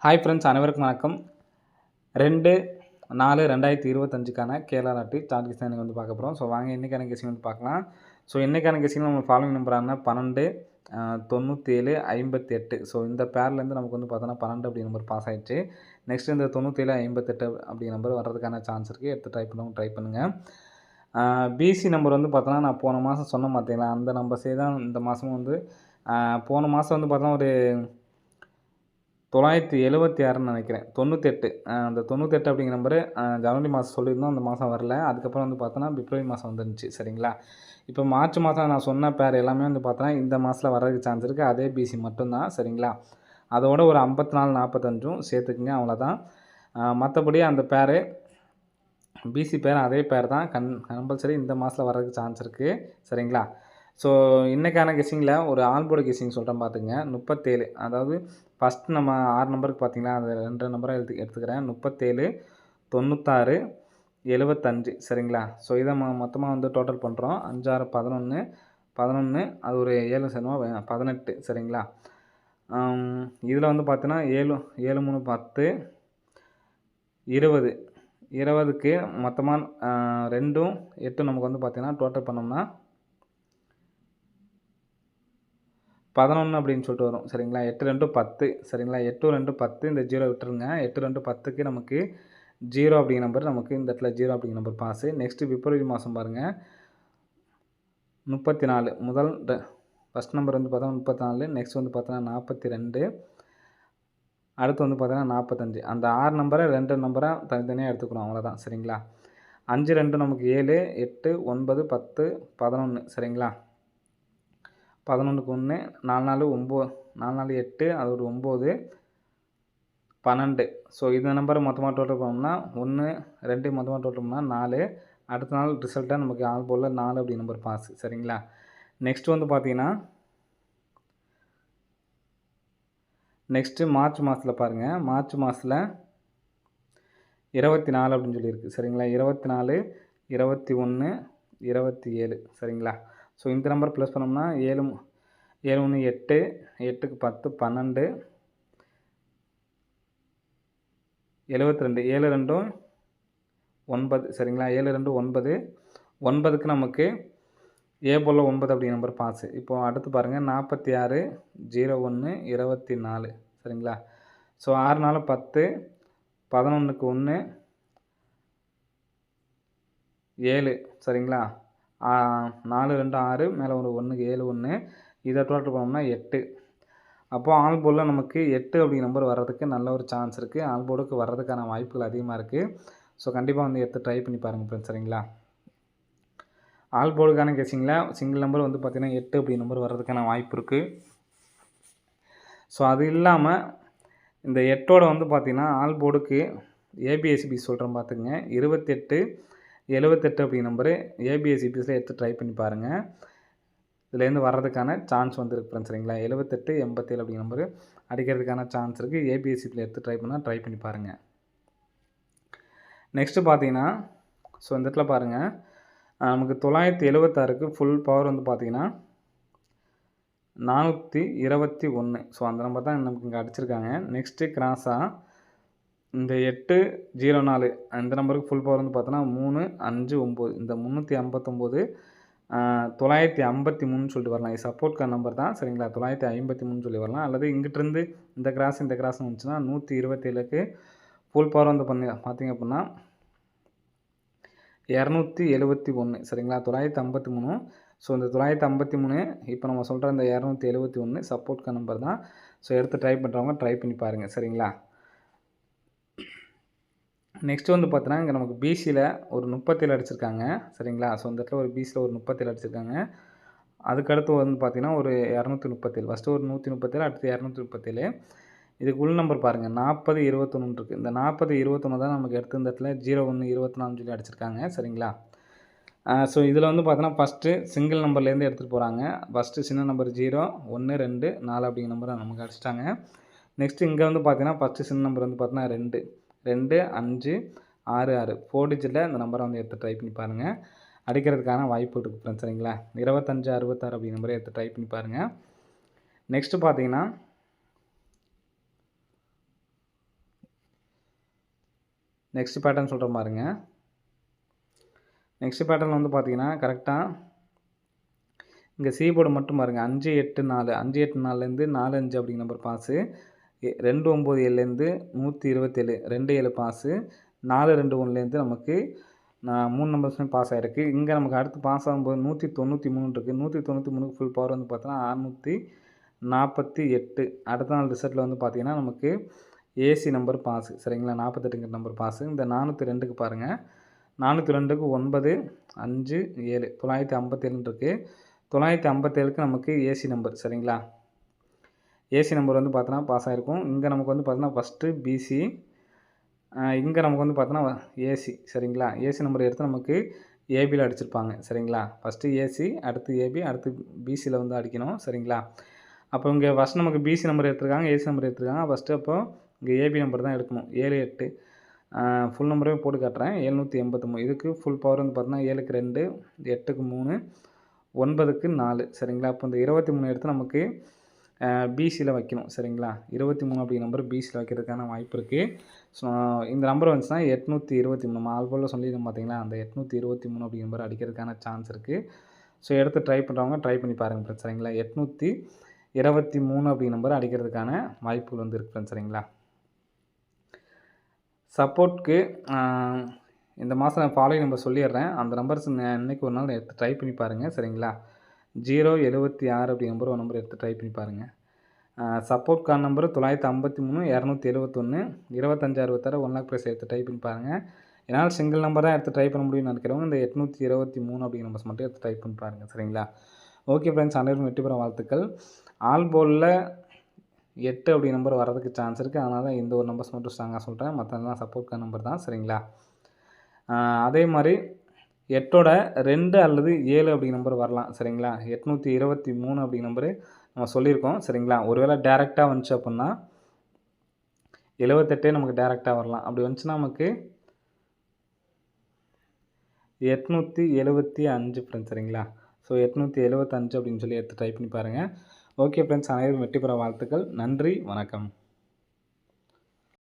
Hi friends, அனைவருக்கும் வணக்கம். 2/4/2025க்கான Kerala lottery chart guessing வந்து பார்க்க போகிறோம். ஸோ வாங்க இன்றைக்கான கெஸ்ஸிங் வந்து பார்க்கலாம். ஸோ இன்றைக்கான கெஸ்ஸிங்கில் நம்ம ஃபாலோவிங் நம்பரான 12, 97, 58. ஸோ இந்த பேர்லேருந்து நமக்கு வந்து பார்த்தோன்னா 12 அப்படி நம்பர் பாஸ் ஆகிடுச்சு. நெக்ஸ்ட் இந்த 97, 58 அப்படி நம்பர் வர்றதுக்கான சான்ஸ் இருக்குது. எடுத்து ட்ரை பண்ணுங்கள். பிசி நம்பர் வந்து பார்த்தோன்னா நான் போன மாதம் சொன்னேன் பார்த்தீங்களா, அந்த நம்பர்ஸே தான் இந்த மாதமும் வந்து போன மாதம் வந்து பார்த்தோன்னா ஒரு 976ன்னு நினைக்கிறேன். 98 அந்த 98 அப்படிங்கிற நம்பரு ஜனவரி மாதம் சொல்லியிருந்தோம். அந்த மாதம் வரல. அதுக்கப்புறம் வந்து பார்த்தோன்னா பிப்ரவரி மாதம் வந்துருந்துச்சு. சரிங்களா? இப்போ மார்ச் மாதம் நான் சொன்ன பேர் எல்லாமே வந்து பார்த்தோன்னா இந்த மாதத்தில் வர்றதுக்கு சான்ஸ் இருக்குது. அதே பிசி மட்டும்தான். சரிங்களா? அதோட ஒரு 54, 45ம் சேர்த்துக்குங்க. அவ்வளோதான். மற்றபடி அந்த பேர் பிசி பேர் அதே பேர் தான். கம்பல்சரி இந்த மாதத்தில் வர்றதுக்கு சான்ஸ் இருக்குது. சரிங்களா? ஸோ இன்றைக்கான கெஸ்ஸிங்கில் ஒரு ஆல் போர்டு கெஸ்ஸிங் சொல்கிறேன் பார்த்துங்க. 37, அதாவது ஃபஸ்ட்டு நம்ம 6 நம்பருக்கு பார்த்தீங்களா, அது 2 நம்பராக எடுத்துக்கிறேன். 37, 96, 75. சரிங்களா? ஸோ இதை மொத்தமாக வந்து டோட்டல் பண்ணுறோம். 5, 6, 11, 11 அது ஒரு 7 சேர்ந்தோமா 18. சரிங்களா? இதில் வந்து பார்த்தீங்கன்னா 7, 7, 3, 10, 20. 20க்கு மொத்தமாக 2, 8 நமக்கு வந்து பார்த்தீங்கன்னா டோட்டல் பண்ணோம்னா 11 அப்படின்னு சொல்லிட்டு வரும். சரிங்களா? 8, 2, 10. சரிங்களா? 8, 2, 10. இந்த 0 விட்டுருங்க. 8, 2, 10க்கு நமக்கு 0 அப்படிங்கிற நம்பர் நமக்கு இந்த இடத்துல 0 அப்படிங்கிற நம்பர் பாஸு. நெக்ஸ்ட்டு பிப்ரவரி மாதம் பாருங்கள். 34 முதல் ஃபஸ்ட் நம்பர் வந்து பார்த்தோன்னா 34. நெக்ஸ்ட் வந்து பார்த்தோன்னா 42. அடுத்து வந்து பார்த்தோன்னா 45. அந்த 6 நம்பரை 2 நம்பராக தனித்தனியாக எடுத்துக்கிறோம். அவ்வளோதான். சரிங்களா? 5, 2 நமக்கு 7, 8, 9, 10, 11. சரிங்களா? 11க்கு 1, 4, 4, 9, 4, 4, 8, அது ஒரு 9, 12. ஸோ இந்த நம்பரை மொத்தமாக டோட்டல் பண்ணோம்னா 1, 2 மொத்தமாக டோட்டல் பண்ணால் 4. அடுத்த நாள் ரிசல்ட்டாக நமக்கு ஆல் போர்டில் 4 அப்படி நம்பர் பாஸ். சரிங்களா? நெக்ஸ்ட் வந்து பார்த்தீங்கன்னா நெக்ஸ்ட்டு மார்ச் மாதத்தில் பாருங்கள். மார்ச் மாதத்தில் 24 அப்படின்னு சொல்லியிருக்கு. சரிங்களா? 24, 21, 27. சரிங்களா? ஸோ இந்த நம்பர் ப்ளஸ் பண்ணோம்னா 7, 7, 1, 8, 8க்கு 10, 12, 72, 7, 2, 9. சரிங்களா? 7, 2, 9. 9க்கு நமக்கு ஏ போல் 9 அப்படிங்கிற நம்பர் பாஸு. இப்போது அடுத்து பாருங்கள் 46, 01, 24. சரிங்களா? ஸோ 6, 4, 10, 11க்கு 1, 7. சரிங்களா? 4, 2, 6, மேலே ஒரு 1க்கு 7, 1. இதை டோட்டல் பண்ணோம்னா 8. அப்போது ஆல் போர்டில் நமக்கு 8 அப்படிங்கிற நம்பர் வர்றதுக்கு நல்ல ஒரு சான்ஸ் இருக்குது. ஆல் போர்டுக்கு வர்றதுக்கான வாய்ப்புகள் அதிகமாக இருக்குது. ஸோ கண்டிப்பாக வந்து எடுத்து ட்ரை பண்ணி பாருங்கள் ஃப்ரெண்ட்ஸ். சரிங்களா? ஆல் போர்டுக்கான கெஸ்ஸிங்கில் சிங்கிள் நம்பர் வந்து பார்த்திங்கன்னா 8 அப்படி நம்பர் வர்றதுக்கான வாய்ப்பு இருக்குது. ஸோ அது இல்லாமல் இந்த 8ஓட வந்து பார்த்திங்கன்னா ஆல் போர்டுக்கு ஏபிஎஸ்சிபி சொல்கிறேன் பார்த்துக்குங்க. 28, 78 அப்படி நம்பரு ஏபிஎஸ்சிபிஸில் எடுத்து ட்ரை பண்ணி பாருங்கள். இதுலேருந்து வர்றதுக்கான சான்ஸ் வந்து இருக்குது ஃப்ரெண்ட்ஸ். சரிங்களா? 78, 87 அப்படி நம்பரு அடிக்கிறதுக்கான சான்ஸ் இருக்குது. ஏபிஎஸ்சிபியில் எடுத்து ட்ரை பண்ணி பாருங்கள். நெக்ஸ்ட்டு பார்த்தீங்கன்னா ஸோ இந்த இடத்துல பாருங்கள், நமக்கு 976க்கு ஃபுல் பவர் வந்து பார்த்திங்கன்னா 421. ஸோ அந்த நம்பர் தான் நமக்கு இங்கே அடிச்சிருக்காங்க. நெக்ஸ்ட்டு கிராஸாக இந்த 804 இந்த நம்பருக்கு ஃபுல் பவர் வந்து பார்த்தோன்னா 359. இந்த 359 953 சொல்லிட்டு வரலாம். இது சப்போர்ட்கான நம்பர் தான். சரிங்களா? 953 சொல்லி வரலாம். அல்லது இங்கிட்டிருந்து இந்த கிராஸ் வந்துச்சுன்னா 127க்கு ஃபுல் பவர் வந்து பார்த்தீங்க அப்படின்னா 271. சரிங்களா? 953. ஸோ இந்த 953 இப்போ நம்ம சொல்கிற இந்த 271 சப்போர்ட்கான நம்பர் தான். ஸோ எடுத்து ட்ரை பண்ணுறவங்க ட்ரை பண்ணி பாருங்கள். சரிங்களா? நெக்ஸ்ட்டு வந்து பார்த்தீங்கன்னா இங்கே நமக்கு பிசியில் ஒரு 37 அடிச்சிருக்காங்க. சரிங்களா? ஸோ இந்த இடத்துல ஒரு பிசியில் ஒரு 37 அடிச்சிருக்காங்க. அதுக்கடுத்து வந்து பார்த்திங்கன்னா ஒரு 237. ஃபஸ்ட்டு ஒரு 137, அடுத்து 237. இதுக்கு உள் நம்பர் பாருங்கள் 40, 21 இருக்குது. இந்த 40, 21 தான் நமக்கு எடுத்து இந்த இடத்துல 01, 24 சொல்லி அடிச்சிருக்காங்க. சரிங்களா? ஸோ இதில் வந்து பார்த்தோன்னா ஃபஸ்ட்டு சிங்கிள் நம்பர்லேருந்து எடுத்துகிட்டு போகிறாங்க. ஃபஸ்ட்டு சின்ன நம்பர் 0, 1, 2, 4 அப்படிங்கிற நம்பரை நமக்கு அடிச்சிட்டாங்க. நெக்ஸ்ட்டு இங்கே வந்து பார்த்தீங்கன்னா ஃபஸ்ட்டு சின்ன நம்பர் வந்து பார்த்தீங்கன்னா 2, 2, 5, 6, 6 4 டிஜிட்டில் இந்த நம்பரை வந்து எடுத்து ட்ரை பண்ணி பாருங்கள். அடிக்கிறதுக்கான வாய்ப்பு இருக்குது ஃப்ரெண்ட்ஸ். சரிங்களா? 25, 66 அப்படிங்கிற நம்பரை எடுத்து ட்ரை பண்ணி பாருங்கள். நெக்ஸ்ட்டு பார்த்தீங்கன்னா நெக்ஸ்ட் பேட்டர்ன் சொல்கிறேன் பாருங்க. நெக்ஸ்ட் பேட்டர்ன் வந்து பார்த்தீங்கன்னா கரெக்டாக இங்கே சி போர்டு மட்டும் பாருங்கள் 584 584லேருந்து 45 அப்படிங்கிற நம்பர் பாஸு 297லேருந்து 127 27 பாஸு 421லேருந்து நமக்கு 3 நம்பர்ஸுமே பாஸ் ஆகிருக்கு. இங்கே நமக்கு அடுத்து பாஸ் ஆகும்போது 193 இருக்குது. 193க்கு ஃபுல் பவர் வந்து பார்த்தோன்னா 648. அடுத்த நாள் ரிசல்ட்டில் வந்து பார்த்தீங்கன்னா நமக்கு ஏசி நம்பர் பாஸு சரிங்களா. 48ங்கிற நம்பர் பாஸு. இந்த 402க்கு பாருங்கள் 402க்கு 9 5 7 957 இருக்குது. 957க்கு நமக்கு ஏசி நம்பர் சரிங்களா. ஏசி நம்பர் வந்து பார்த்தோன்னா பாஸ் ஆகிருக்கும். இங்கே நமக்கு வந்து பார்த்தோன்னா ஃபஸ்ட்டு பிசி, இங்கே நமக்கு வந்து பார்த்தோன்னா ஏசி சரிங்களா. ஏசி நம்பர் எடுத்து நமக்கு ஏபியில் அடிச்சிருப்பாங்க சரிங்களா. ஃபஸ்ட்டு ஏசி, அடுத்து ஏபி, அடுத்து பிசியில் வந்து அடிக்கணும் சரிங்களா. அப்போ இங்கே ஃபஸ்ட் நமக்கு பிசி நம்பர் எடுத்துருக்காங்க, ஏசி நம்பர் எடுத்துருக்காங்க. ஃபஸ்ட்டு அப்போ இங்கே ஏபி நம்பர் தான் எடுக்கணும். 78 ஃபுல் நம்பரே போட்டு காட்டுறேன். 783. இதுக்கு ஃபுல் பவர் வந்து பார்த்தோன்னா 7க்கு 2 8க்கு 3 9க்கு 4 சரிங்களா. அப்போ இந்த 23 எடுத்து நமக்கு பிசியில் வைக்கணும் சரிங்களா. 23 அப்படிங்கிற நம்பர் பிசியில் வைக்கிறதுக்கான வாய்ப்பு இருக்குது. ஸோ இந்த நம்பர் வந்துச்சுன்னா 823 நம்ம ஆல்போலில் சொல்லியிருந்தோம் பார்த்தீங்களா. அந்த 823 அப்படிங்கிற நம்பர் அடிக்கிறதுக்கான சான்ஸ் இருக்குது. ஸோ எடுத்து ட்ரை பண்ணுறவங்க ட்ரை பண்ணி பாருங்கள் ஃப்ரெண்ட்ஸ் சரிங்களா. 823 அப்படிங்கிற நம்பர் அடிக்கிறதுக்கான வாய்ப்புகள் வந்து இருக்குது ஃப்ரெண்ட்ஸ் சரிங்களா. சப்போர்ட்க்கு இந்த மாதம் நான் ஃபாலோயிங் நம்பர் சொல்லிடுறேன். அந்த நம்பர்ஸ் இன்றைக்கி ஒரு நாள் எடுத்து ட்ரை பண்ணி பாருங்கள் சரிங்களா. 076 அப்படிங்கிற நம்பர் ஒரு நம்பர் எடுத்து ட்ரை பண்ணி பாருங்கள். Support card number 953 271 2566 1 lock price எடுத்து ட்ரை பண்ணி பாருங்கள். என்னால் சிங்கிள் நம்பர் தான் எடுத்து ட்ரை பண்ண முடியும்னு நினைக்கிறவங்க இந்த 823 அப்படிங்கிற நம்பர்ஸ் மட்டும் எடுத்து ட்ரை பண்ணி பாருங்கள் சரிங்களா. ஓகே ஃப்ரெண்ட்ஸ், அனைவரும் வெற்றி பெற வாழ்த்துக்கள். ஆல் போலில் 8 அப்படிங்கிற நம்பர் வரதுக்கு சான்ஸ் இருக்குது. அதனால் தான் இந்த ஒரு நம்பர்ஸ் மட்டும் ஸ்ட்ராங்காக சொல்கிறேன். மற்றதெல்லாம் சப்போர்ட் கார்டு நம்பர் தான் சரிங்களா. அதே மாதிரி 8ஓட 2 அல்லது 7 அப்படிங்கிற நம்பர் வரலாம் சரிங்களா. 823 அப்படிங்கிற நம்பரு நம்ம சொல்லியிருக்கோம் சரிங்களா. ஒருவேளை டேரெக்டாக வந்துச்சு அப்படின்னா 78 நமக்கு டேரெக்டாக வரலாம். அப்படி வந்துச்சுன்னா நமக்கு 875 ஃப்ரெண்ட்ஸ் சரிங்களா. ஸோ 875 அப்படின்னு சொல்லி எடுத்து ட்ரை பண்ணி பாருங்கள். ஓகே ஃப்ரெண்ட்ஸ், அனைவரும் வெற்றி பெற வாழ்த்துக்கள். நன்றி, வணக்கம்.